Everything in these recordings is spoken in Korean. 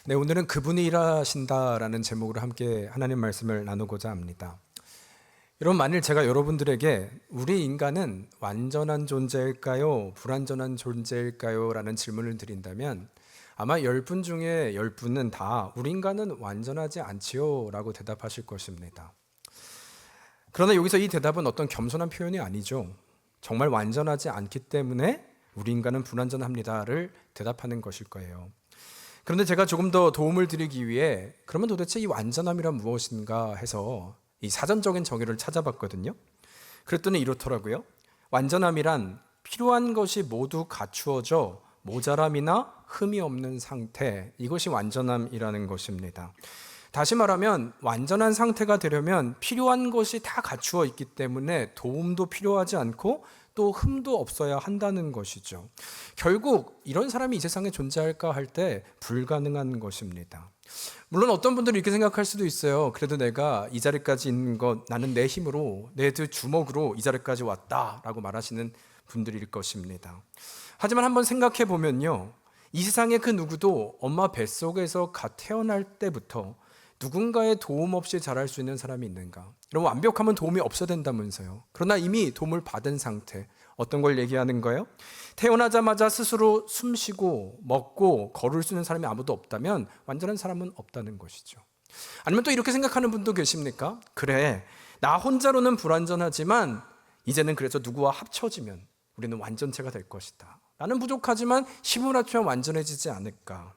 네, 오늘은 그분이 일하신다라는 제목으로 함께 하나님 말씀을 나누고자 합니다. 여러분, 만일 제가 여러분들에게 우리 인간은 완전한 존재일까요? 불완전한 존재일까요? 라는 질문을 드린다면 아마 10분 중에 10분은 다 우리 인간은 완전하지 않지요? 라고 대답하실 것입니다. 그러나 여기서 이 대답은 어떤 겸손한 표현이 아니죠. 정말 완전하지 않기 때문에 우리 인간은 불완전합니다를 대답하는 것일 거예요. 그런데 제가 조금 더 도움을 드리기 위해 그러면 도대체 이 완전함이란 무엇인가 해서 이 사전적인 정의를 찾아봤거든요. 그랬더니 이렇더라고요. 완전함이란 필요한 것이 모두 갖추어져 모자람이나 흠이 없는 상태, 이것이 완전함이라는 것입니다. 다시 말하면 완전한 상태가 되려면 필요한 것이 다 갖추어 있기 때문에 도움도 필요하지 않고 또 흠도 없어야 한다는 것이죠. 결국 이런 사람이 이 세상에 존재할까 할 때 불가능한 것입니다. 물론 어떤 분들은 이렇게 생각할 수도 있어요. 그래도 내가 이 자리까지 있는 것 나는 내 힘으로 내 두 주먹으로 이 자리까지 왔다라고 말하시는 분들일 것입니다. 하지만 한번 생각해 보면요, 이 세상의 그 누구도 엄마 뱃속에서 갓 태어날 때부터 누군가의 도움 없이 자랄 수 있는 사람이 있는가? 여러분, 완벽하면 도움이 없어야 된다면서요. 그러나 이미 도움을 받은 상태, 어떤 걸 얘기하는 거예요? 태어나자마자 스스로 숨쉬고 먹고 걸을 수 있는 사람이 아무도 없다면 완전한 사람은 없다는 것이죠. 아니면 또 이렇게 생각하는 분도 계십니까? 그래, 나 혼자로는 불완전하지만 이제는 그래서 누구와 합쳐지면 우리는 완전체가 될 것이다. 나는 부족하지만 힘을 합치면 완전해지지 않을까?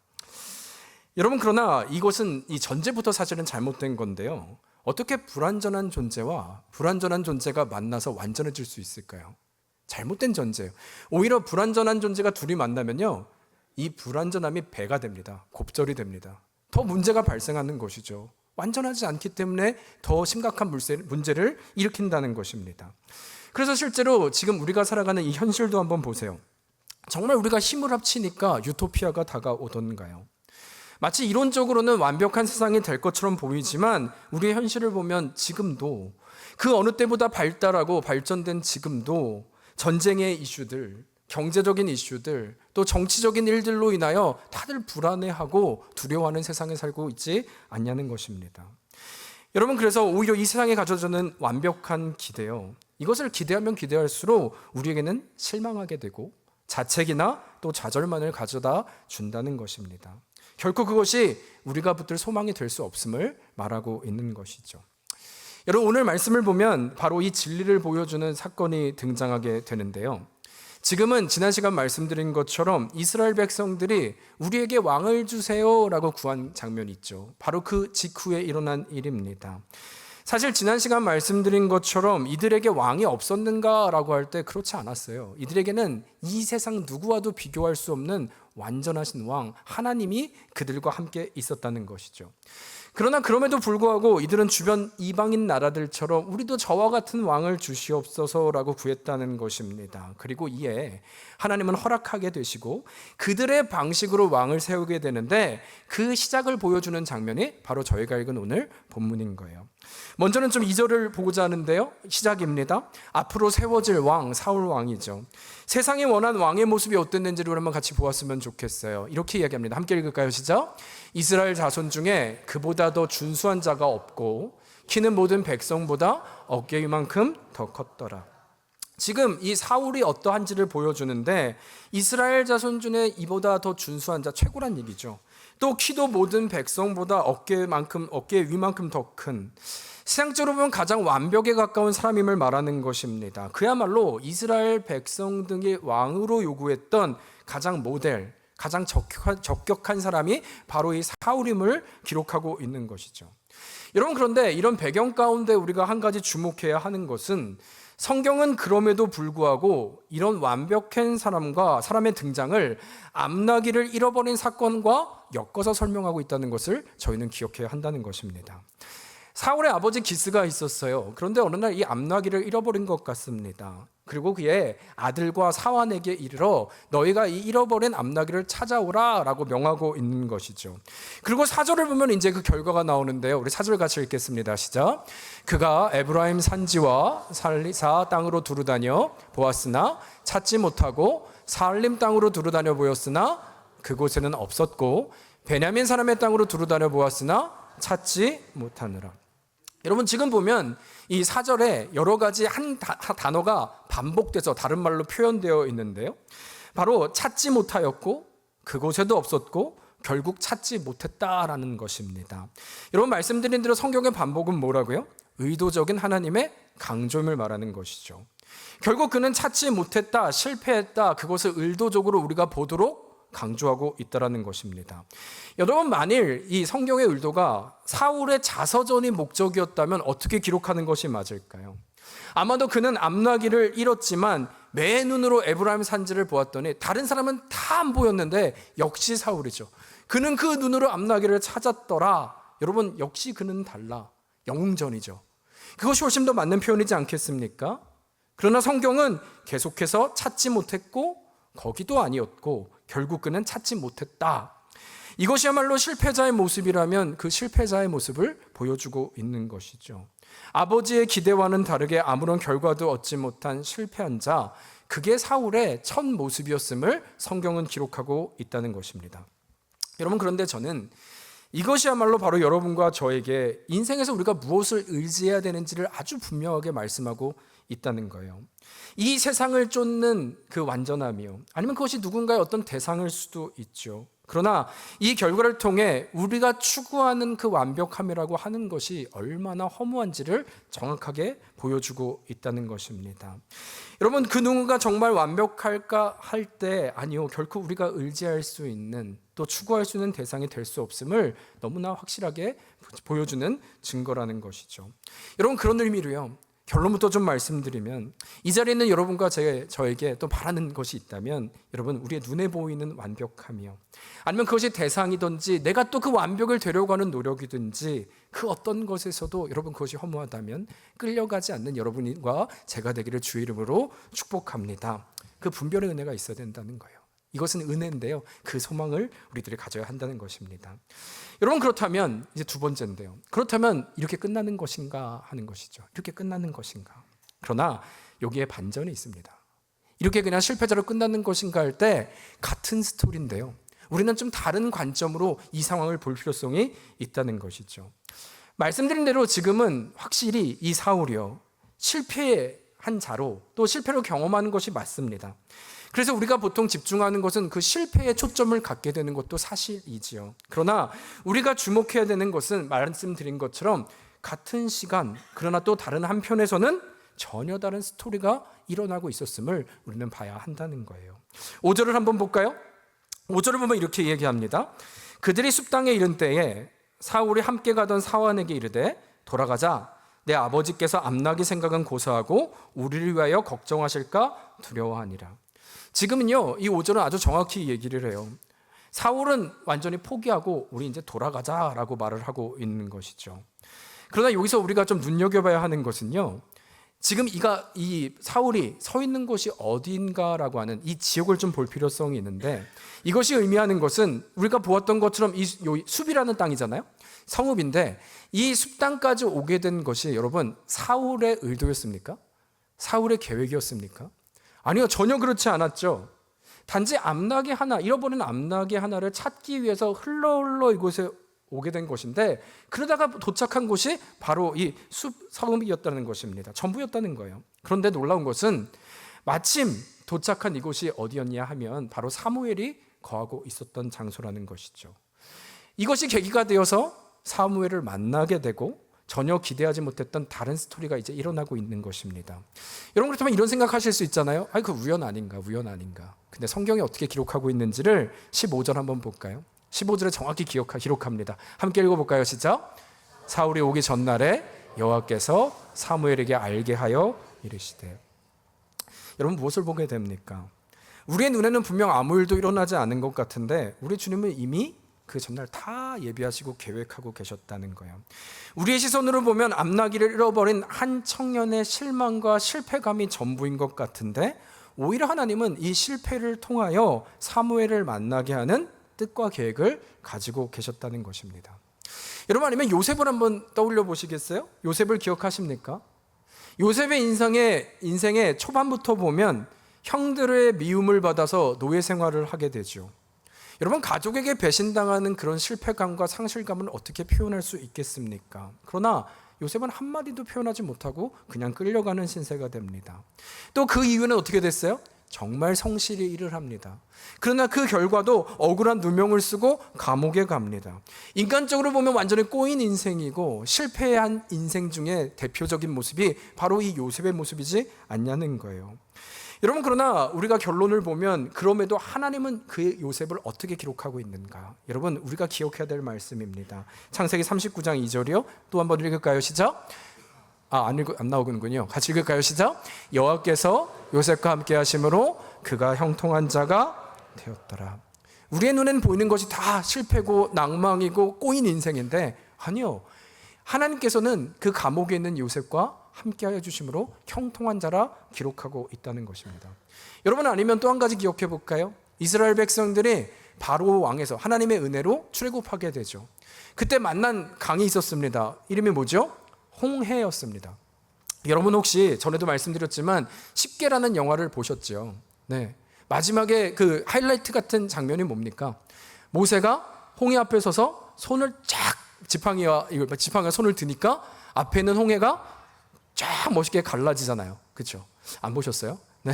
여러분, 그러나 이것은 이 전제부터 사실은 잘못된 건데요. 어떻게 불완전한 존재와 불완전한 존재가 만나서 완전해질 수 있을까요? 잘못된 전제예요. 오히려 불완전한 존재가 둘이 만나면요, 이 불완전함이 배가 됩니다. 곱절이 됩니다. 더 문제가 발생하는 것이죠. 완전하지 않기 때문에 더 심각한 문제를 일으킨다는 것입니다. 그래서 실제로 지금 우리가 살아가는 이 현실도 한번 보세요. 정말 우리가 힘을 합치니까 유토피아가 다가오던가요? 마치 이론적으로는 완벽한 세상이 될 것처럼 보이지만 우리의 현실을 보면 지금도 그 어느 때보다 발달하고 발전된 지금도 전쟁의 이슈들, 경제적인 이슈들, 또 정치적인 일들로 인하여 다들 불안해하고 두려워하는 세상에 살고 있지 않냐는 것입니다. 여러분, 그래서 오히려 이 세상에 가져주는 완벽한 기대요, 이것을 기대하면 기대할수록 우리에게는 실망하게 되고 자책이나 또 좌절만을 가져다 준다는 것입니다. 결코 그것이 우리가 붙들 소망이 될 수 없음을 말하고 있는 것이죠. 여러분, 오늘 말씀을 보면 바로 이 진리를 보여주는 사건이 등장하게 되는데요. 지금은 지난 시간 말씀드린 것처럼 이스라엘 백성들이 우리에게 왕을 주세요라고 구한 장면이 있죠. 바로 그 직후에 일어난 일입니다. 사실 지난 시간 말씀드린 것처럼 이들에게 왕이 없었는가라고 할 때 그렇지 않았어요. 이들에게는 이 세상 누구와도 비교할 수 없는 완전하신 왕 하나님이 그들과 함께 있었다는 것이죠. 그러나 그럼에도 불구하고 이들은 주변 이방인 나라들처럼 우리도 저와 같은 왕을 주시옵소서라고 구했다는 것입니다. 그리고 이에 하나님은 허락하게 되시고 그들의 방식으로 왕을 세우게 되는데 그 시작을 보여주는 장면이 바로 저희가 읽은 오늘 본문인 거예요. 먼저는 좀 2절을 보고자 하는데요. 시작입니다. 앞으로 세워질 왕, 사울 왕이죠. 세상이 원한 왕의 모습이 어땠는지를 한번 같이 보았으면 좋겠어요. 이렇게 이야기합니다. 함께 읽을까요? 시작. 이스라엘 자손 중에 그보다 더 준수한 자가 없고 키는 모든 백성보다 어깨 위만큼 더 컸더라. 지금 이 사울이 어떠한지를 보여주는데 이스라엘 자손 중에 이보다 더 준수한 자, 최고란 얘기죠. 또 키도 모든 백성보다 어깨 위만큼 더 큰, 세상적으로 보면 가장 완벽에 가까운 사람임을 말하는 것입니다. 그야말로 이스라엘 백성 등이 왕으로 요구했던 가장 모델, 가장 적격한 사람이 바로 이 사울임을 기록하고 있는 것이죠. 여러분, 그런데 이런 배경 가운데 우리가 한 가지 주목해야 하는 것은 성경은 그럼에도 불구하고 이런 완벽한 사람과 사람의 등장을 암나기를 잃어버린 사건과 엮어서 설명하고 있다는 것을 저희는 기억해야 한다는 것입니다. 사울의 아버지 기스가 있었어요. 그런데 어느 날 이 암나기를 잃어버린 것 같습니다. 그리고 그의 아들과 사환에게 이르러 너희가 이 잃어버린 암나기를 찾아오라 라고 명하고 있는 것이죠. 그리고 4절을 보면 이제 그 결과가 나오는데요. 우리 4절 같이 읽겠습니다. 시작. 그가 에브라임 산지와 살리사 땅으로 두루다녀 보았으나 찾지 못하고 살림 땅으로 두루다녀 보였으나 그곳에는 없었고 베냐민 사람의 땅으로 두루다녀 보았으나 찾지 못하느라. 여러분 지금 보면 이 4절에 여러 가지 단어가 반복돼서 다른 말로 표현되어 있는데요. 바로 찾지 못하였고 그곳에도 없었고 결국 찾지 못했다라는 것입니다. 여러분 말씀드린 대로 성경의 반복은 뭐라고요? 의도적인 하나님의 강조임을 말하는 것이죠. 결국 그는 찾지 못했다, 실패했다, 그것을 의도적으로 우리가 보도록 강조하고 있다는 것입니다. 여러분 만일 이 성경의 의도가 사울의 자서전이 목적이었다면 어떻게 기록하는 것이 맞을까요? 아마도 그는 암나기를 잃었지만 매 눈으로 에브라임 산지를 보았더니 다른 사람은 다 안 보였는데 역시 사울이죠. 그는 그 눈으로 암나기를 찾았더라. 여러분 역시 그는 달라. 영웅전이죠. 그것이 훨씬 더 맞는 표현이지 않겠습니까? 그러나 성경은 계속해서 찾지 못했고 거기도 아니었고 결국 그는 찾지 못했다. 이것이야말로 실패자의 모습이라면 그 실패자의 모습을 보여주고 있는 것이죠. 아버지의 기대와는 다르게 아무런 결과도 얻지 못한 실패한 자, 그게 사울의 첫 모습이었음을 성경은 기록하고 있다는 것입니다. 여러분 그런데 저는 이것이야말로 바로 여러분과 저에게 인생에서 우리가 무엇을 의지해야 되는지를 아주 분명하게 말씀하고 있다는 거예요. 이 세상을 쫓는 그 완전함이요, 아니면 그것이 누군가의 어떤 대상일 수도 있죠. 그러나 이 결과를 통해 우리가 추구하는 그 완벽함이라고 하는 것이 얼마나 허무한지를 정확하게 보여주고 있다는 것입니다. 여러분 그 누군가 정말 완벽할까 할 때 아니요, 결코 우리가 의지할 수 있는 또 추구할 수 있는 대상이 될 수 없음을 너무나 확실하게 보여주는 증거라는 것이죠. 여러분 그런 의미로요, 결론부터 좀 말씀드리면 이 자리에 있는 여러분과 저에게 또 바라는 것이 있다면 여러분 우리의 눈에 보이는 완벽함이요, 아니면 그것이 대상이든지 내가 또 그 완벽을 되려고 하는 노력이든지 그 어떤 것에서도 여러분 그것이 허무하다면 끌려가지 않는 여러분과 제가 되기를 주의 이름으로 축복합니다. 그 분별의 은혜가 있어야 된다는 거예요. 이것은 은혜인데요, 그 소망을 우리들이 가져야 한다는 것입니다. 여러분 그렇다면 이제 두 번째인데요, 그렇다면 이렇게 끝나는 것인가 하는 것이죠. 이렇게 끝나는 것인가? 그러나 여기에 반전이 있습니다. 이렇게 그냥 실패자로 끝나는 것인가 할 때 같은 스토리인데요, 우리는 좀 다른 관점으로 이 상황을 볼 필요성이 있다는 것이죠. 말씀드린 대로 지금은 확실히 이 사울이요, 실패한 자로 또 실패로 경험하는 것이 맞습니다. 그래서 우리가 보통 집중하는 것은 그 실패에 초점을 갖게 되는 것도 사실이지요. 그러나 우리가 주목해야 되는 것은 말씀드린 것처럼 같은 시간, 그러나 또 다른 한편에서는 전혀 다른 스토리가 일어나고 있었음을 우리는 봐야 한다는 거예요. 5절을 한번 볼까요? 5절을 보면 이렇게 얘기합니다. 그들이 숲땅에 이른 때에 사울이 함께 가던 사환에게 이르되 돌아가자, 내 아버지께서 암나기 생각은 고사하고 우리를 위하여 걱정하실까 두려워하니라. 지금은요, 이 5절은 아주 정확히 얘기를 해요. 사울은 완전히 포기하고 우리 이제 돌아가자라고 말을 하고 있는 것이죠. 그러나 여기서 우리가 좀 눈여겨봐야 하는 것은요, 지금 이 사울이 서 있는 곳이 어디인가라고 하는 이 지역을 좀 볼 필요성이 있는데, 이것이 의미하는 것은 우리가 보았던 것처럼 이 숲이라는 땅이잖아요. 성읍인데 이 숲 땅까지 오게 된 것이 여러분 사울의 의도였습니까? 사울의 계획이었습니까? 아니요, 전혀 그렇지 않았죠. 단지 암나귀 하나, 잃어버린 암나귀 하나를 찾기 위해서 흘러 이곳에 오게 된 것인데, 그러다가 도착한 곳이 바로 이 숲 성읍이었다는 것입니다. 전부였다는 거예요. 그런데 놀라운 것은 마침 도착한 이곳이 어디였냐 하면 바로 사무엘이 거하고 있었던 장소라는 것이죠. 이것이 계기가 되어서 사무엘을 만나게 되고 전혀 기대하지 못했던 다른 스토리가 이제 일어나고 있는 것입니다. 여러분 그렇다면 이런 생각하실 수 있잖아요. 그 우연 아닌가. 근데 성경이 어떻게 기록하고 있는지를 15절 한번 볼까요? 15절에 정확히 기록합니다. 함께 읽어볼까요? 시작. 사울이 오기 전날에 여호와께서 사무엘에게 알게 하여 이르시되. 여러분 무엇을 보게 됩니까? 우리의 눈에는 분명 아무 일도 일어나지 않은 것 같은데 우리 주님은 이미 그 전날 다 예비하시고 계획하고 계셨다는 거예요. 우리의 시선으로 보면 암나귀를 잃어버린 한 청년의 실망과 실패감이 전부인 것 같은데, 오히려 하나님은 이 실패를 통하여 사무엘을 만나게 하는 뜻과 계획을 가지고 계셨다는 것입니다. 여러분 아니면 요셉을 한번 떠올려 보시겠어요? 요셉을 기억하십니까? 요셉의 인생의 초반부터 보면 형들의 미움을 받아서 노예 생활을 하게 되죠. 여러분, 가족에게 배신당하는 그런 실패감과 상실감을 어떻게 표현할 수 있겠습니까? 그러나 요셉은 한마디도 표현하지 못하고 그냥 끌려가는 신세가 됩니다. 또 그 이유는 어떻게 됐어요? 정말 성실히 일을 합니다. 그러나 그 결과도 억울한 누명을 쓰고 감옥에 갑니다. 인간적으로 보면 완전히 꼬인 인생이고 실패한 인생 중에 대표적인 모습이 바로 이 요셉의 모습이지 않냐는 거예요. 여러분, 그러나 우리가 결론을 보면 그럼에도 하나님은 그 요셉을 어떻게 기록하고 있는가? 여러분, 우리가 기억해야 될 말씀입니다. 창세기 39장 2절이요. 또 한번 읽을까요? 시작. 안 나오는군요. 같이 읽을까요? 시작. 여호와께서 요셉과 함께 하심으로 그가 형통한 자가 되었더라. 우리의 눈에는 보이는 것이 다 실패고 낭망이고 꼬인 인생인데, 아니요, 하나님께서는 그 감옥에 있는 요셉과 함께하여 주심으로 형통한 자라 기록하고 있다는 것입니다. 여러분, 아니면 또 한 가지 기억해 볼까요? 이스라엘 백성들이 바로 왕에서 하나님의 은혜로 출애굽하게 되죠. 그때 만난 강이 있었습니다. 이름이 뭐죠? 홍해였습니다. 여러분, 혹시 전에도 말씀드렸지만 십계라는 영화를 보셨죠? 네. 마지막에 그 하이라이트 같은 장면이 뭡니까? 모세가 홍해 앞에 서서 손을 쫙 지팡이와 손을 드니까 앞에 있는 홍해가 쫙 멋있게 갈라지잖아요. 그렇죠? 안 보셨어요? 네.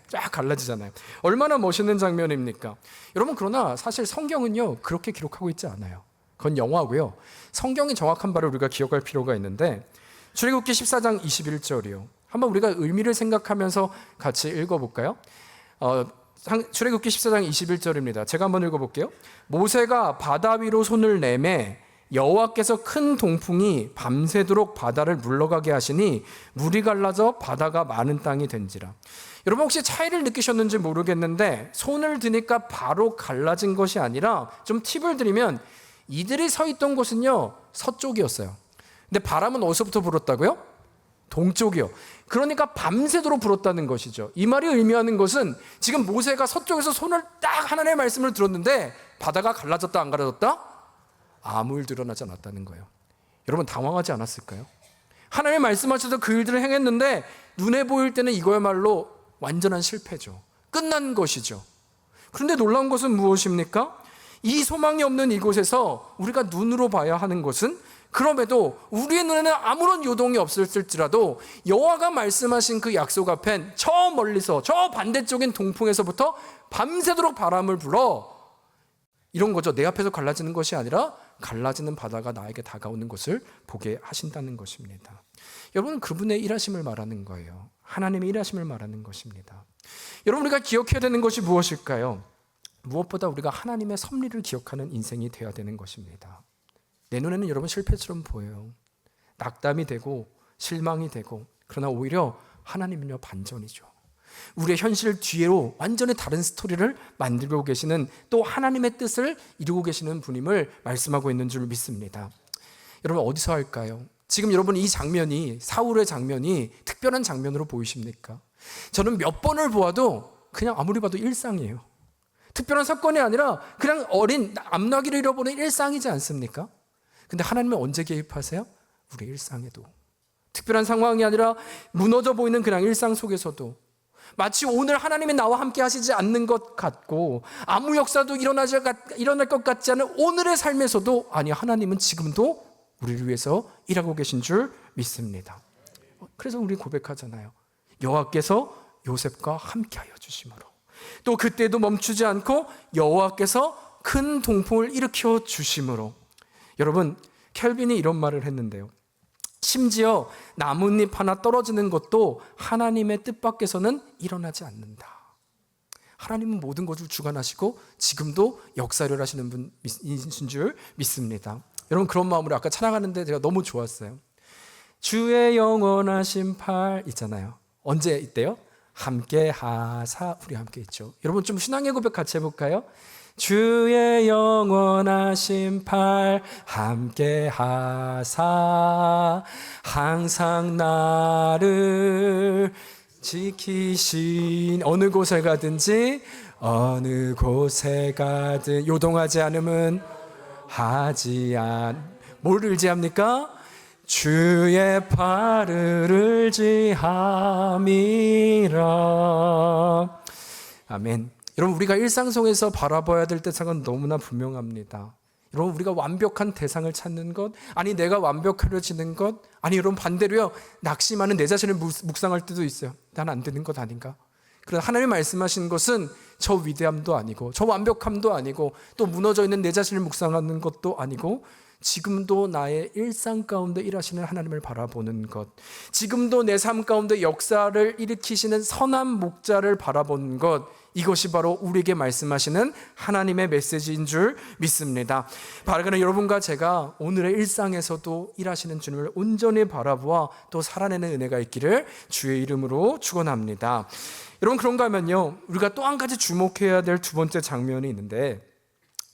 쫙 갈라지잖아요. 얼마나 멋있는 장면입니까? 여러분, 그러나 사실 성경은요, 그렇게 기록하고 있지 않아요. 그건 영화고요. 성경이 정확한 바를 우리가 기억할 필요가 있는데, 출애굽기 14장 21절이요. 한번 우리가 의미를 생각하면서 같이 읽어볼까요? 출애굽기 14장 21절입니다. 제가 한번 읽어볼게요. 모세가 바다 위로 손을 내매 여호와께서 큰 동풍이 밤새도록 바다를 물러가게 하시니 물이 갈라져 바다가 많은 땅이 된지라. 여러분, 혹시 차이를 느끼셨는지 모르겠는데 손을 드니까 바로 갈라진 것이 아니라, 좀 팁을 드리면 이들이 서 있던 곳은요, 서쪽이었어요. 근데 바람은 어디서부터 불었다고요? 동쪽이요. 그러니까 밤새도록 불었다는 것이죠. 이 말이 의미하는 것은 지금 모세가 서쪽에서 손을 딱 하나님의 말씀을 들었는데 바다가 갈라졌다 안 갈라졌다? 아무 일 드러나지 않았다는 거예요. 여러분, 당황하지 않았을까요? 하나님의 말씀하셔서 그 일들을 행했는데 눈에 보일 때는 이거야말로 완전한 실패죠. 끝난 것이죠. 그런데 놀라운 것은 무엇입니까? 이 소망이 없는 이곳에서 우리가 눈으로 봐야 하는 것은, 그럼에도 우리의 눈에는 아무런 요동이 없을지라도 여호와가 말씀하신 그 약속 앞엔 저 멀리서 저 반대쪽인 동풍에서부터 밤새도록 바람을 불어, 이런 거죠. 내 앞에서 갈라지는 것이 아니라 갈라지는 바다가 나에게 다가오는 것을 보게 하신다는 것입니다. 여러분, 그분의 일하심을 말하는 거예요. 하나님의 일하심을 말하는 것입니다. 여러분, 우리가 기억해야 되는 것이 무엇일까요? 무엇보다 우리가 하나님의 섭리를 기억하는 인생이 되어야 되는 것입니다. 내 눈에는 여러분 실패처럼 보여요. 낙담이 되고 실망이 되고, 그러나 오히려 하나님은요, 반전이죠. 우리의 현실 뒤로 완전히 다른 스토리를 만들고 계시는, 또 하나님의 뜻을 이루고 계시는 분임을 말씀하고 있는 줄 믿습니다. 여러분, 어디서 할까요? 지금 여러분, 이 장면이, 사울의 장면이 특별한 장면으로 보이십니까? 저는 몇 번을 보아도 그냥 아무리 봐도 일상이에요. 특별한 사건이 아니라 그냥 어린 암나귀를 잃어버린 일상이지 않습니까? 근데 하나님은 언제 개입하세요? 우리 일상에도. 특별한 상황이 아니라 무너져 보이는 그냥 일상 속에서도, 마치 오늘 하나님이 나와 함께 하시지 않는 것 같고 아무 역사도 일어날 것 같지 않은 오늘의 삶에서도, 아니, 하나님은 지금도 우리를 위해서 일하고 계신 줄 믿습니다. 그래서 우리 고백하잖아요. 여호와께서 요셉과 함께하여 주심으로. 또 그때도 멈추지 않고 여호와께서 큰 동풍을 일으켜 주심으로. 여러분, 켈빈이 이런 말을 했는데요. 심지어 나뭇잎 하나 떨어지는 것도 하나님의 뜻 밖에서는 일어나지 않는다. 하나님은 모든 것을 주관하시고 지금도 역사를 하시는 분이신 줄 믿습니다. 여러분, 그런 마음으로 아까 찬양하는데 제가 너무 좋았어요. 주의 영원하신 팔 있잖아요. 언제 있대요? 함께 하사. 우리 함께 있죠. 여러분, 좀 신앙의 고백 같이 해볼까요? 주의 영원하신 팔 함께 하사 항상 나를 지키신, 어느 곳에 가든지 어느 곳에 가든 요동하지 않음은 뭘 의지합니까? 주의 팔을 의지함이라. 아멘. 여러분, 우리가 일상 속에서 바라봐야 될 대상은 너무나 분명합니다. 여러분, 우리가 완벽한 대상을 찾는 것, 아니 내가 완벽하려지는 것, 아니 여러분 반대로요, 낙심하는 내 자신을 묵상할 때도 있어요. 난 안 되는 것 아닌가? 그러나 하나님이 말씀하신 것은 저 위대함도 아니고 저 완벽함도 아니고 또 무너져 있는 내 자신을 묵상하는 것도 아니고, 지금도 나의 일상 가운데 일하시는 하나님을 바라보는 것, 지금도 내 삶 가운데 역사를 일으키시는 선한 목자를 바라보는 것, 이것이 바로 우리에게 말씀하시는 하나님의 메시지인 줄 믿습니다. 바로 그는 여러분과 제가 오늘의 일상에서도 일하시는 주님을 온전히 바라보아 또 살아내는 은혜가 있기를 주의 이름으로 축원합니다. 여러분, 그런가 하면요, 우리가 또 한 가지 주목해야 될 두 번째 장면이 있는데,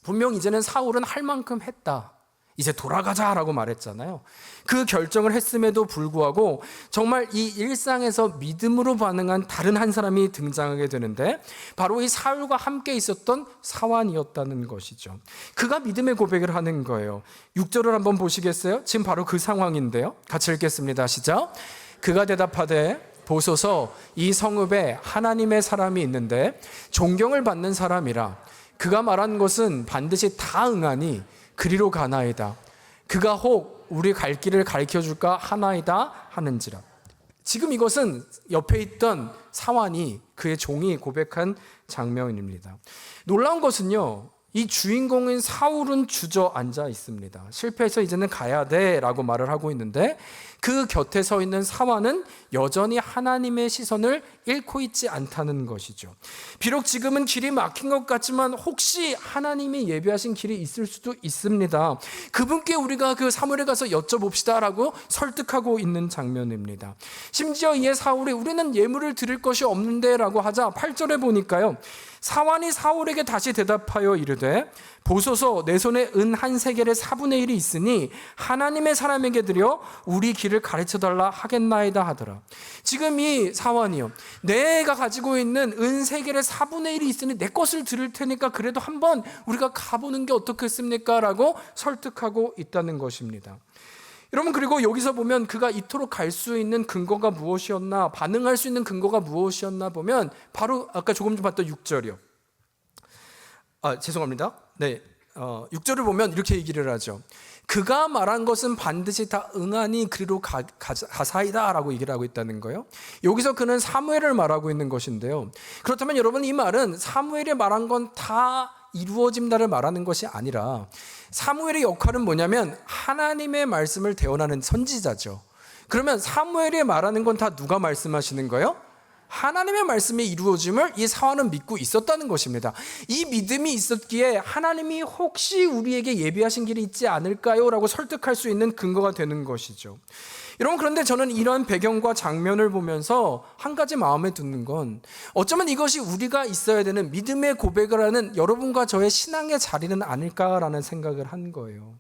분명 이제는 사울은 할 만큼 했다, 이제 돌아가자라고 말했잖아요. 그 결정을 했음에도 불구하고 정말 이 일상에서 믿음으로 반응한 다른 한 사람이 등장하게 되는데, 바로 이 사울과 함께 있었던 사환이었다는 것이죠. 그가 믿음의 고백을 하는 거예요. 6절을 한번 보시겠어요? 지금 바로 그 상황인데요, 같이 읽겠습니다. 시작. 그가 대답하되 보소서, 이 성읍에 하나님의 사람이 있는데 존경을 받는 사람이라. 그가 말한 것은 반드시 다 응하니 그리로 가나이다. 그가 혹 우리 갈 길을 가르쳐줄까 하나이다 하는지라. 지금 이것은 옆에 있던 사환이, 그의 종이 고백한 장면입니다. 놀라운 것은요, 이 주인공인 사울은 주저앉아 있습니다. 실패해서 이제는 가야 돼 라고 말을 하고 있는데, 그 곁에 서 있는 사환은 여전히 하나님의 시선을 잃고 있지 않다는 것이죠. 비록 지금은 길이 막힌 것 같지만 혹시 하나님이 예비하신 길이 있을 수도 있습니다. 그분께 우리가 그 사무엘에 가서 여쭤봅시다 라고 설득하고 있는 장면입니다. 심지어 이에 사울이 우리는 예물을 드릴 것이 없는데 라고 하자 8절에 보니까요, 사환이 사울에게 다시 대답하여 이르되 보소서, 내 손에 은 한 세겔의 4분의 1이 있으니 하나님의 사람에게 드려 우리 길을 가르쳐달라 하겠나이다 하더라. 지금 이 사환이요, 내가 가지고 있는 은 세겔의 4분의 1이 있으니 내 것을 드릴 테니까 그래도 한번 우리가 가보는 게 어떻겠습니까? 라고 설득하고 있다는 것입니다. 여러분, 그리고 여기서 보면 그가 이토록 갈 수 있는 근거가 무엇이었나, 반응할 수 있는 근거가 무엇이었나 보면 바로 아까 조금 전 봤던 6절이요. 죄송합니다. 네, 6절을 보면 이렇게 얘기를 하죠. 그가 말한 것은 반드시 다 응하니 그리로 가사이다 라고 얘기를 하고 있다는 거예요. 여기서 그는 사무엘을 말하고 있는 것인데요, 그렇다면 여러분, 이 말은 사무엘이 말한 건 다 이루어진다를 말하는 것이 아니라, 사무엘의 역할은 뭐냐면 하나님의 말씀을 대언하는 선지자죠. 그러면 사무엘이 말하는 건 다 누가 말씀하시는 거예요? 하나님의 말씀이 이루어짐을 이 사환은 믿고 있었다는 것입니다. 이 믿음이 있었기에 하나님이 혹시 우리에게 예비하신 길이 있지 않을까요? 라고 설득할 수 있는 근거가 되는 것이죠. 여러분, 그런데 저는 이러한 배경과 장면을 보면서 한 가지 마음에 드는 건, 어쩌면 이것이 우리가 있어야 되는 믿음의 고백을 하는 여러분과 저의 신앙의 자리는 아닐까라는 생각을 한 거예요.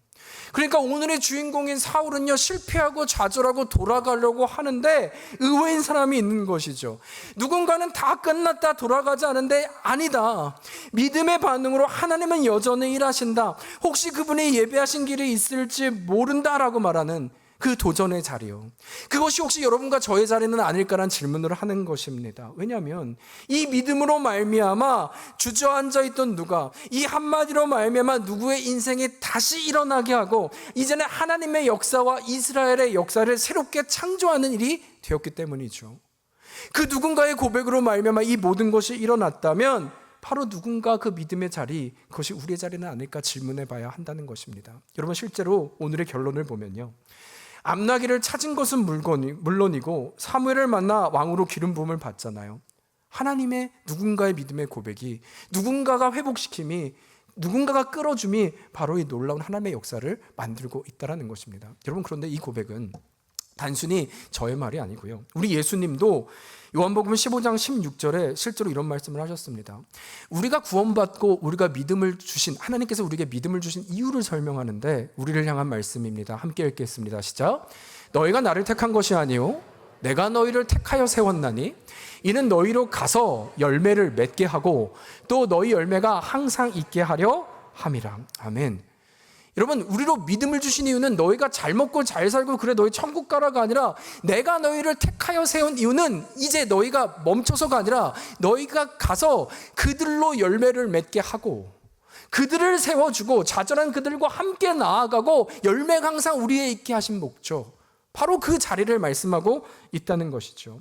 그러니까 오늘의 주인공인 사울은요, 실패하고 좌절하고 돌아가려고 하는데 의외인 사람이 있는 것이죠. 누군가는 다 끝났다, 돌아가지 않은데 아니다, 믿음의 반응으로 하나님은 여전히 일하신다, 혹시 그분이 예배하신 길이 있을지 모른다라고 말하는 그 도전의 자리요. 그것이 혹시 여러분과 저의 자리는 아닐까라는 질문을 하는 것입니다. 왜냐하면 이 믿음으로 말미암아 주저앉아 있던 누가 이 한마디로 말미암아 누구의 인생이 다시 일어나게 하고 이제는 하나님의 역사와 이스라엘의 역사를 새롭게 창조하는 일이 되었기 때문이죠. 그 누군가의 고백으로 말미암아 이 모든 것이 일어났다면 바로 누군가 그 믿음의 자리, 그것이 우리의 자리는 아닐까 질문해 봐야 한다는 것입니다. 여러분, 실제로 오늘의 결론을 보면요, 암나기를 찾은 것은 물론이고 사무엘을 만나 왕으로 기름 부음을 받잖아요. 하나님의 누군가의 믿음의 고백이, 누군가가 회복시킴이, 누군가가 끌어줌이 바로 이 놀라운 하나님의 역사를 만들고 있다는 것입니다. 여러분, 그런데 이 고백은 단순히 저의 말이 아니고요, 우리 예수님도 요한복음 15장 16절에 실제로 이런 말씀을 하셨습니다. 우리가 구원받고 우리가 믿음을 주신, 하나님께서 우리에게 믿음을 주신 이유를 설명하는데 우리를 향한 말씀입니다. 함께 읽겠습니다. 시작. 너희가 나를 택한 것이 아니요 내가 너희를 택하여 세웠나니 이는 너희로 가서 열매를 맺게 하고 또 너희 열매가 항상 있게 하려 함이라. 아멘. 여러분, 우리로 믿음을 주신 이유는 너희가 잘 먹고 잘 살고 그래 너희 천국 가라가 아니라, 내가 너희를 택하여 세운 이유는 이제 너희가 멈춰서가 아니라 너희가 가서 그들로 열매를 맺게 하고 그들을 세워주고 자잘한 그들과 함께 나아가고 열매가 항상 우리에 있게 하신 목적, 바로 그 자리를 말씀하고 있다는 것이죠.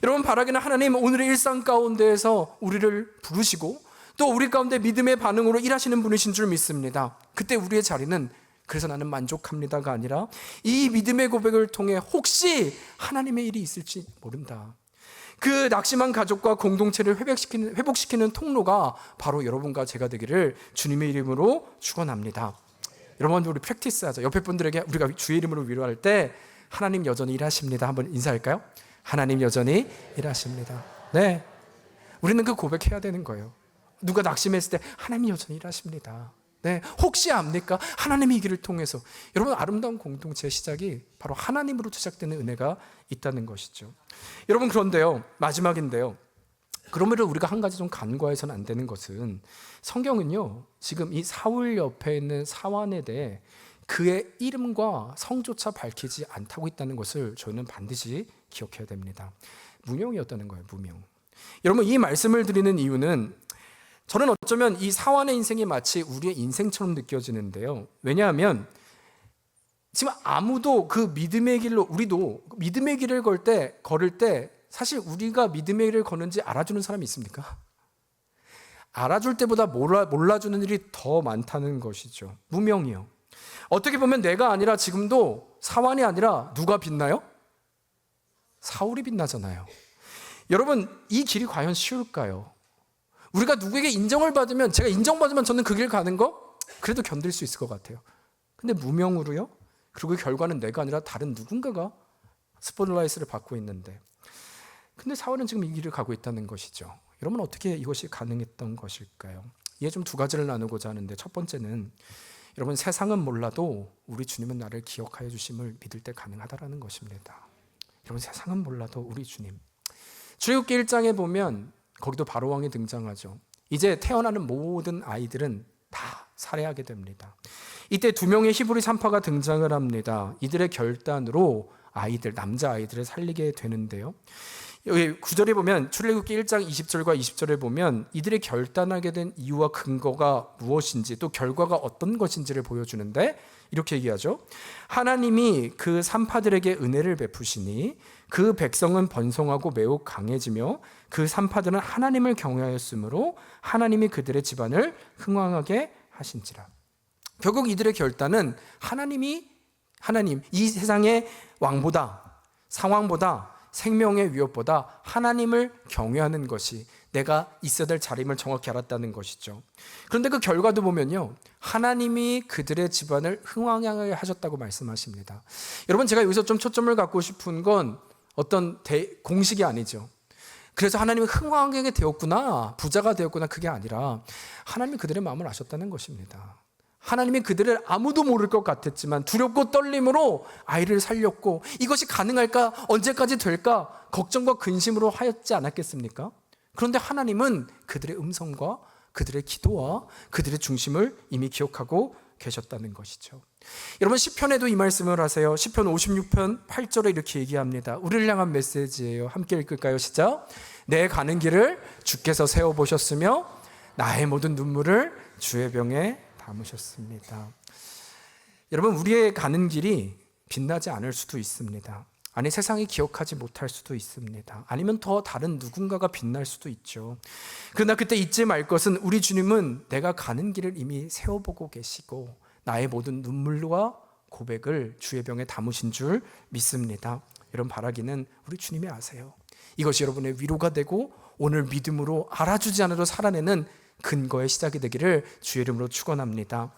여러분, 바라기는 하나님 오늘의 일상 가운데에서 우리를 부르시고 또 우리 가운데 믿음의 반응으로 일하시는 분이신 줄 믿습니다. 그때 우리의 자리는 그래서 나는 만족합니다가 아니라 이 믿음의 고백을 통해 혹시 하나님의 일이 있을지 모른다, 그 낙심한 가족과 공동체를 회복시키는 통로가 바로 여러분과 제가 되기를 주님의 이름으로 축원합니다. 여러분, 우리 프랙티스 하자. 옆에 분들에게 우리가 주의 이름으로 위로할 때 하나님 여전히 일하십니다 한번 인사할까요? 하나님 여전히 일하십니다. 네, 우리는 그 고백해야 되는 거예요. 누가 낙심했을 때 하나님이 여전히 일하십니다. 네, 혹시 압니까? 하나님의 이 길을 통해서. 여러분, 아름다운 공동체의 시작이 바로 하나님으로 시작되는 은혜가 있다는 것이죠. 여러분, 그런데요, 마지막인데요, 그러므로 우리가 한 가지 좀 간과해서는 안 되는 것은, 성경은요 지금 이 사울 옆에 있는 사환에 대해 그의 이름과 성조차 밝히지 않다고 있다는 것을 저는 반드시 기억해야 됩니다. 무명이었다는 거예요. 무명. 여러분, 이 말씀을 드리는 이유는 저는 어쩌면 이 사환의 인생이 마치 우리의 인생처럼 느껴지는데요. 왜냐하면 지금 아무도 그 믿음의 길로, 우리도 믿음의 길을 걸을 때 사실 우리가 믿음의 길을 걷는지 알아주는 사람이 있습니까? 알아줄 때보다 몰라주는 일이 더 많다는 것이죠. 무명이요. 어떻게 보면 내가 아니라 지금도 사환이 아니라 누가 빛나요? 사울이 빛나잖아요. 여러분, 이 길이 과연 쉬울까요? 우리가 누구에게 인정을 받으면, 제가 인정받으면 저는 그 길 가는 거 그래도 견딜 수 있을 것 같아요. 근데 무명으로요? 그리고 결과는 내가 아니라 다른 누군가가 스포트라이트를 받고 있는데, 근데 사울은 지금 이 길을 가고 있다는 것이죠. 여러분, 어떻게 이것이 가능했던 것일까요? 이에 좀 두 가지를 나누고자 하는데, 첫 번째는 여러분, 세상은 몰라도 우리 주님은 나를 기억하여 주심을 믿을 때 가능하다라는 것입니다. 여러분, 세상은 몰라도 우리 주님. 출애굽기 1장에 보면 거기도 바로왕이 등장하죠. 이제 태어나는 모든 아이들은 다 살해하게 됩니다. 이때 두 명의 히브리 산파가 등장을 합니다. 이들의 결단으로 남자아이들을 살리게 되는데요. 여기 9절에 보면, 출애굽기 1장 20절과 20절에 보면 이들이 결단하게 된 이유와 근거가 무엇인지, 또 결과가 어떤 것인지를 보여주는데 이렇게 얘기하죠. 하나님이 그 산파들에게 은혜를 베푸시니 그 백성은 번성하고 매우 강해지며 그 산파들은 하나님을 경외하였으므로 하나님이 그들의 집안을 흥왕하게 하신지라. 결국 이들의 결단은 하나님, 이 세상의 왕보다, 상황보다, 생명의 위협보다 하나님을 경외하는 것이 내가 있어야 될 자리임을 정확히 알았다는 것이죠. 그런데 그 결과도 보면요, 하나님이 그들의 집안을 흥왕하게 하셨다고 말씀하십니다. 여러분, 제가 여기서 좀 초점을 갖고 싶은 건 어떤 공식이 아니죠. 그래서 하나님이 흥왕하게 되었구나, 부자가 되었구나, 그게 아니라 하나님이 그들의 마음을 아셨다는 것입니다. 하나님이 그들을 아무도 모를 것 같았지만 두렵고 떨림으로 아이를 살렸고, 이것이 가능할까, 언제까지 될까 걱정과 근심으로 하였지 않았겠습니까? 그런데 하나님은 그들의 음성과 그들의 기도와 그들의 중심을 이미 기억하고 계셨다는 것이죠. 여러분, 시편에도 이 말씀을 하세요. 시편 56편 8절에 이렇게 얘기합니다. 우리를 향한 메시지예요. 함께 읽을까요? 시작. 내 가는 길을 주께서 세워보셨으며 나의 모든 눈물을 주의 병에 담으셨습니다. 여러분, 우리의 가는 길이 빛나지 않을 수도 있습니다. 아니, 세상이 기억하지 못할 수도 있습니다. 아니면 더 다른 누군가가 빛날 수도 있죠. 그러나 그때 잊지 말 것은 우리 주님은 내가 가는 길을 이미 세워보고 계시고 나의 모든 눈물과 고백을 주의 병에 담으신 줄 믿습니다. 여러분, 바라기는 우리 주님이 아세요. 이것이 여러분의 위로가 되고 오늘 믿음으로 알아주지 않아도 살아내는 근거의 시작이 되기를 주의 이름으로 축원합니다.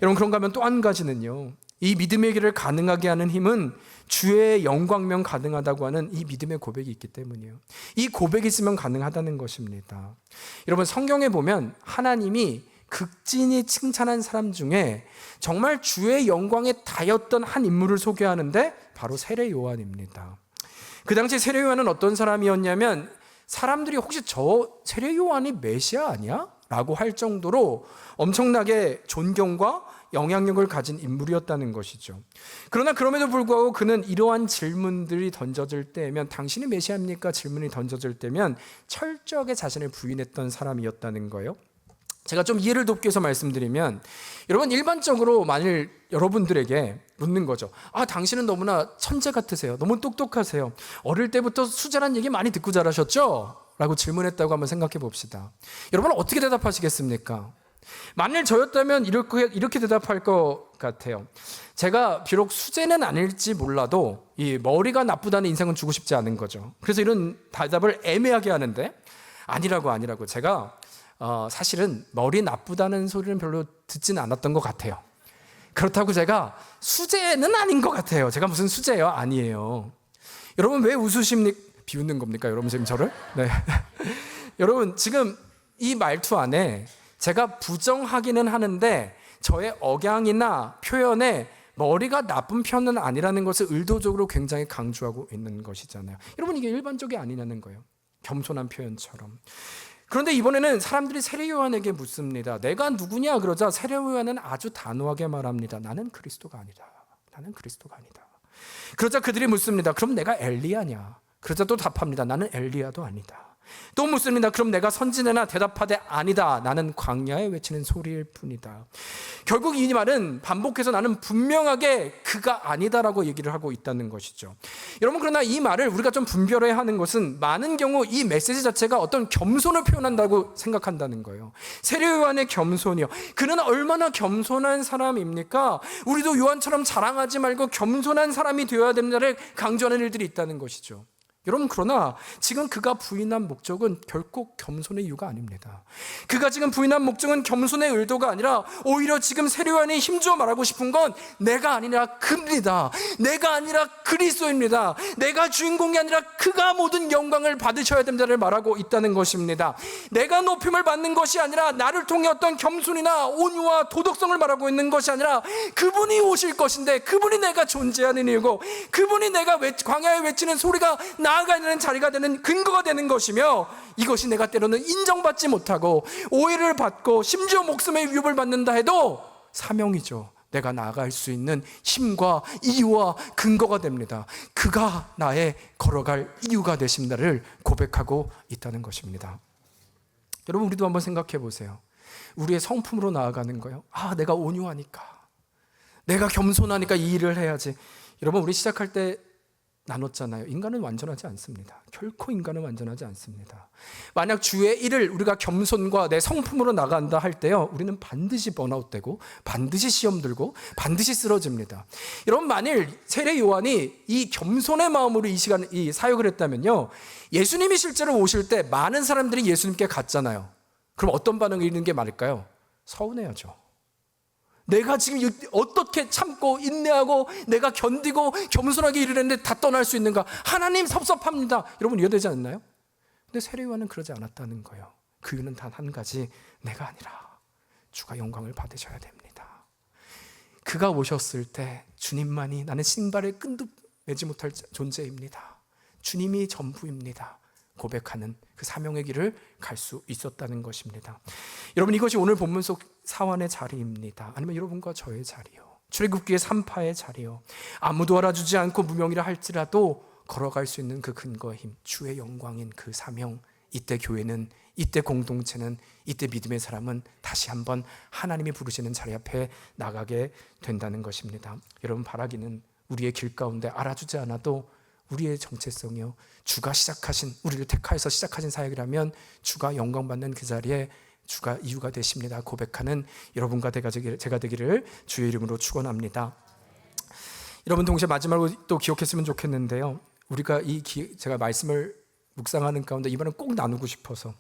여러분, 그런가 하면 또 한 가지는요, 이 믿음의 길을 가능하게 하는 힘은 주의 영광명 가능하다고 하는 이 믿음의 고백이 있기 때문이에요. 이 고백이 있으면 가능하다는 것입니다. 여러분, 성경에 보면 하나님이 극진히 칭찬한 사람 중에 정말 주의 영광에 다였던 한 인물을 소개하는데 바로 세례 요한입니다. 그 당시 세례 요한은 어떤 사람이었냐면, 사람들이 혹시 저 세례 요한이 메시아 아니야? 라고 할 정도로 엄청나게 존경과 영향력을 가진 인물이었다는 것이죠. 그러나 그럼에도 불구하고 그는 이러한 질문들이 던져질 때면 당신이 메시아입니까? 질문이 던져질 때면 철저하게 자신을 부인했던 사람이었다는 거예요. 제가 좀 이해를 돕기 위해서 말씀드리면, 여러분 일반적으로 만일 여러분들에게 묻는 거죠. 당신은 너무나 천재 같으세요. 너무 똑똑하세요. 어릴 때부터 수자란 얘기 많이 듣고 자라셨죠? 라고 질문했다고 한번 생각해 봅시다. 여러분은 어떻게 대답하시겠습니까? 만일 저였다면 이렇게 대답할 것 같아요. 제가 비록 수재는 아닐지 몰라도 이 머리가 나쁘다는 인생은 주고 싶지 않은 거죠. 그래서 이런 대답을 애매하게 하는데, 아니라고 제가 사실은 머리 나쁘다는 소리는 별로 듣지는 않았던 것 같아요. 그렇다고 제가 수재는 아닌 것 같아요. 제가 무슨 수재예요? 아니에요. 여러분 왜 웃으십니까? 비웃는 겁니까? 여러분 지금 저를? 네. 여러분 지금 이 말투 안에 제가 부정하기는 하는데 저의 억양이나 표현에 머리가 나쁜 편은 아니라는 것을 의도적으로 굉장히 강조하고 있는 것이잖아요. 여러분 이게 일반적이 아니냐는 거예요. 겸손한 표현처럼. 그런데 이번에는 사람들이 세례 요한에게 묻습니다. 내가 누구냐 그러자 세례 요한은 아주 단호하게 말합니다. 나는 그리스도가 아니다. 나는 그리스도가 아니다. 그러자 그들이 묻습니다. 그럼 내가 엘리야냐? 그러자 또 답합니다. 나는 엘리야도 아니다. 또 묻습니다. 그럼 내가 선지자냐? 대답하되 아니다. 나는 광야에 외치는 소리일 뿐이다. 결국 이 말은 반복해서 나는 분명하게 그가 아니다라고 얘기를 하고 있다는 것이죠. 여러분 그러나 이 말을 우리가 좀 분별해야 하는 것은 많은 경우 이 메시지 자체가 어떤 겸손을 표현한다고 생각한다는 거예요. 세례 요한의 겸손이요. 그는 얼마나 겸손한 사람입니까? 우리도 요한처럼 자랑하지 말고 겸손한 사람이 되어야 된다를 강조하는 일들이 있다는 것이죠. 여러분 그러나 지금 그가 부인한 목적은 결코 겸손의 이유가 아닙니다. 그가 지금 부인한 목적은 겸손의 의도가 아니라 오히려 지금 세례 요한이 힘주어 말하고 싶은 건 내가 아니라 그입니다. 내가 아니라 그리스도입니다. 내가 주인공이 아니라 그가 모든 영광을 받으셔야 된다를 말하고 있다는 것입니다. 내가 높임을 받는 것이 아니라 나를 통해 어떤 겸손이나 온유와 도덕성을 말하고 있는 것이 아니라 그분이 오실 것인데 그분이 내가 존재하는 이유고 그분이 내가 광야에 외치는 소리가 나아가 있는 자리가 되는 근거가 되는 것이며 이것이 내가 때로는 인정받지 못하고 오해를 받고 심지어 목숨의 위협을 받는다 해도 사명이죠. 내가 나아갈 수 있는 힘과 이유와 근거가 됩니다. 그가 나의 걸어갈 이유가 되신다를 고백하고 있다는 것입니다. 여러분 우리도 한번 생각해 보세요. 우리의 성품으로 나아가는 거예요. 내가 온유하니까, 내가 겸손하니까 이 일을 해야지. 여러분 우리 시작할 때 나눴잖아요. 인간은 완전하지 않습니다. 결코 인간은 완전하지 않습니다. 만약 주의 일을 우리가 겸손과 내 성품으로 나간다 할 때요, 우리는 반드시 번아웃되고 반드시 시험 들고 반드시 쓰러집니다. 여러분 만일 세례 요한이 이 겸손의 마음으로 이 사역을 했다면요, 예수님이 실제로 오실 때 많은 사람들이 예수님께 갔잖아요. 그럼 어떤 반응이 있는 게 많을까요? 서운해야죠. 내가 지금 어떻게 참고 인내하고 내가 견디고 겸손하게 일을 했는데 다 떠날 수 있는가? 하나님 섭섭합니다. 여러분 이해되지 않나요? 근데 세례 요한은 그러지 않았다는 거예요. 그 이유는 단 한 가지, 내가 아니라 주가 영광을 받으셔야 됩니다. 그가 오셨을 때 주님만이 나는 신발의 끈도 매지 못할 존재입니다. 주님이 전부입니다. 고백하는 그 사명의 길을 갈 수 있었다는 것입니다. 여러분 이것이 오늘 본문 속 사환의 자리입니다. 아니면 여러분과 저의 자리요, 출애굽기의 3파의 자리요, 아무도 알아주지 않고 무명이라 할지라도 걸어갈 수 있는 그 근거의 힘, 주의 영광인 그 사명. 이때 교회는, 이때 공동체는, 이때 믿음의 사람은 다시 한번 하나님이 부르시는 자리 앞에 나가게 된다는 것입니다. 여러분 바라기는 우리의 길 가운데 알아주지 않아도 우리의 정체성이요, 주가 시작하신, 우리를 택하여서 시작하신 사역이라면 주가 영광받는 그 자리에 주가 이유가 되십니다. 고백하는 여러분과 제가 되기를 주의 이름으로 축원합니다. 여러분 동시에 마지막으로 또 기억했으면 좋겠는데요, 우리가 제가 말씀을 묵상하는 가운데 이번엔 꼭 나누고 싶어서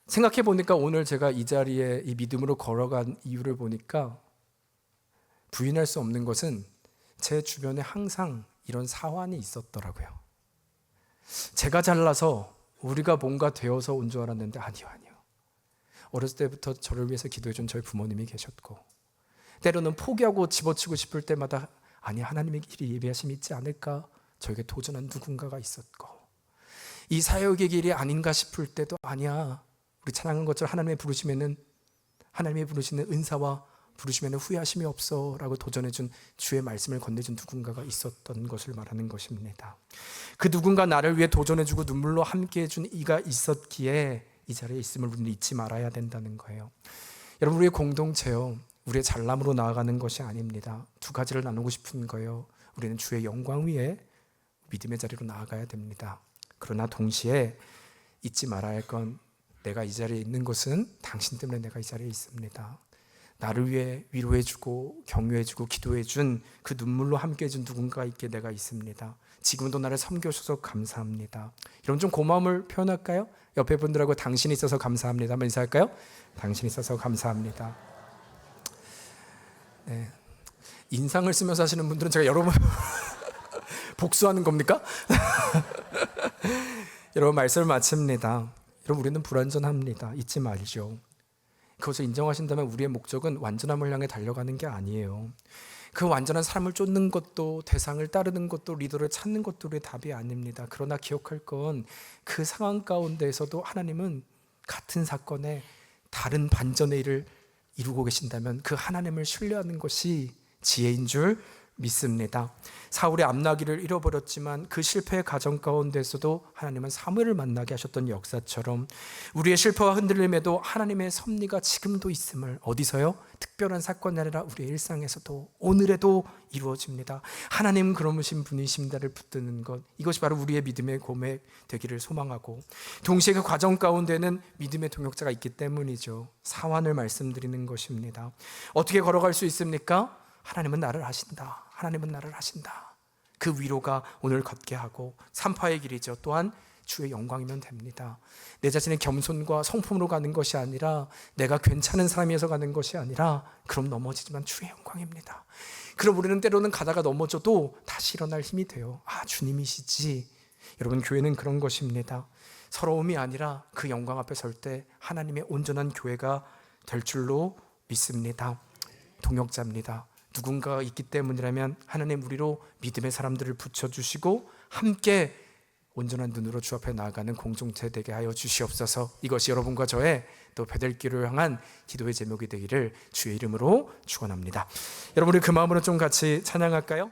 생각해 보니까 오늘 제가 이 자리에 이 믿음으로 걸어간 이유를 보니까 부인할 수 없는 것은 제 주변에 항상 이런 사환이 있었더라고요. 제가 잘나서 우리가 뭔가 되어서 온 줄 알았는데 아니요. 어렸을 때부터 저를 위해서 기도해준 저희 부모님이 계셨고, 때로는 포기하고 집어치고 싶을 때마다 아니 하나님의 길이 예비하심이 있지 않을까 저에게 도전한 누군가가 있었고, 이 사역의 길이 아닌가 싶을 때도 아니야 우리 찬양한 것처럼 하나님의 부르시면은 하나님의 부르시는 은사와 부르시면 후회하심이 없어 라고 도전해준 주의 말씀을 건네준 누군가가 있었던 것을 말하는 것입니다. 그 누군가 나를 위해 도전해주고 눈물로 함께해준 이가 있었기에 이 자리에 있음을 우리는 잊지 말아야 된다는 거예요. 여러분, 우리의 공동체요, 우리의 잘남으로 나아가는 것이 아닙니다. 두 가지를 나누고 싶은 거예요. 우리는 주의 영광 위에 믿음의 자리로 나아가야 됩니다. 그러나 동시에 잊지 말아야 할 건, 내가 이 자리에 있는 것은 당신 때문에 내가 이 자리에 있습니다. 나를 위해 위로해주고 격려해주고 기도해준 그 눈물로 함께해준 누군가가 있기에 내가 있습니다. 지금도 나를 섬겨주셔서 감사합니다. 여러분, 좀 고마움을 표현할까요? 옆에 분들하고 당신이 있어서 감사합니다 한번 인사할까요? 당신이 있어서 감사합니다. 네. 인상을 쓰면서 하시는 분들은 제가 여러분 복수하는 겁니까? 여러분, 말씀을 마칩니다. 여러분, 우리는 불완전합니다. 잊지 말죠. 그것을 인정하신다면 우리의 목적은 완전함을 향해 달려가는 게 아니에요. 그 완전한 사람을 쫓는 것도, 대상을 따르는 것도, 리더를 찾는 것도 우리의 답이 아닙니다. 그러나 기억할 건, 그 상황 가운데에서도 하나님은 같은 사건에 다른 반전의 일을 이루고 계신다면 그 하나님을 신뢰하는 것이 지혜인 줄 믿습니다. 사울의 암나귀를 잃어버렸지만 그 실패의 과정 가운데서도 하나님은 사무엘을 만나게 하셨던 역사처럼 우리의 실패와 흔들림에도 하나님의 섭리가 지금도 있음을, 어디서요? 특별한 사건이 아니라 우리의 일상에서도, 오늘에도 이루어집니다. 하나님 그러신 분이십니다를 붙드는 것, 이것이 바로 우리의 믿음의 고백 되기를 소망하고, 동시에 그 과정 가운데는 믿음의 동역자가 있기 때문이죠. 사완을 말씀드리는 것입니다. 어떻게 걸어갈 수 있습니까? 하나님은 나를 아신다. 하나님은 나를 아신다. 그 위로가 오늘 걷게 하고, 산파의 길이죠. 또한 주의 영광이면 됩니다. 내 자신의 겸손과 성품으로 가는 것이 아니라, 내가 괜찮은 사람이어서 가는 것이 아니라, 그럼 넘어지지만 주의 영광입니다. 그럼 우리는 때로는 가다가 넘어져도 다시 일어날 힘이 돼요. 아, 주님이시지. 여러분, 교회는 그런 것입니다. 서러움이 아니라 그 영광 앞에 설 때 하나님의 온전한 교회가 될 줄로 믿습니다. 동역자입니다. 누군가가 있기 때문이라면 하나님 우리로 믿음의 사람들을 붙여주시고 함께 온전한 눈으로 주 앞에 나아가는 공동체 되게 하여 주시옵소서. 이것이 여러분과 저의 또 베델기를 향한 기도의 제목이 되기를 주의 이름으로 축원합니다. 여러분, 우리 그 마음으로 좀 같이 찬양할까요?